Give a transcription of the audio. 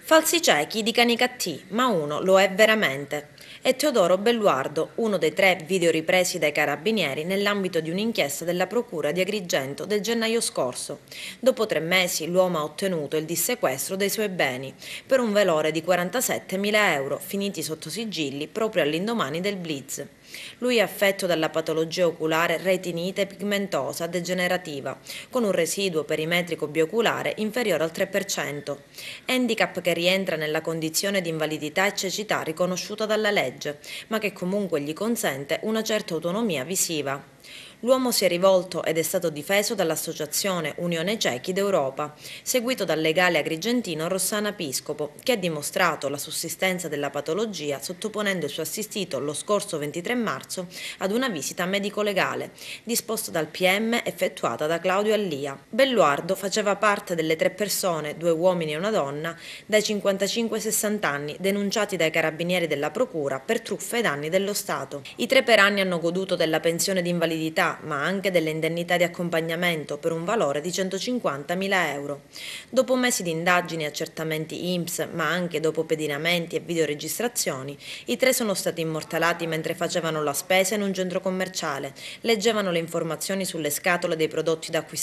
Falsi ciechi di Canicattì, ma uno lo è veramente. È Teodoro Belluardo, uno dei 3 video ripresi dai carabinieri nell'ambito di un'inchiesta della Procura di Agrigento del gennaio scorso. Dopo 3 mesi l'uomo ha ottenuto il dissequestro dei suoi beni per un valore di 47.000 euro, finiti sotto sigilli proprio all'indomani del blitz. Lui è affetto dalla patologia oculare retinite pigmentosa degenerativa, con un residuo perimetrico bioculare inferiore al 3%, handicap che rientra nella condizione di invalidità e cecità riconosciuta dalla legge, ma che comunque gli consente una certa autonomia visiva. L'uomo si è rivolto ed è stato difeso dall'associazione Unione Ciechi d'Europa, seguito dal legale agrigentino Rossana Piscopo, che ha dimostrato la sussistenza della patologia sottoponendo il suo assistito lo scorso 23 marzo ad una visita medico-legale, disposta dal PM effettuata da Claudio Allia. Belluardo faceva parte delle 3 persone, 2 uomini e una donna, dai 55 ai 60 anni, denunciati dai carabinieri della Procura per truffe ai danni dello Stato. I 3 per anni hanno goduto della pensione di invalidità, ma anche delle indennità di accompagnamento per un valore di 150.000 euro. Dopo mesi di indagini e accertamenti INPS, ma anche dopo pedinamenti e videoregistrazioni, i 3 sono stati immortalati mentre facevano la spesa in un centro commerciale, leggevano le informazioni sulle scatole dei prodotti da acquistare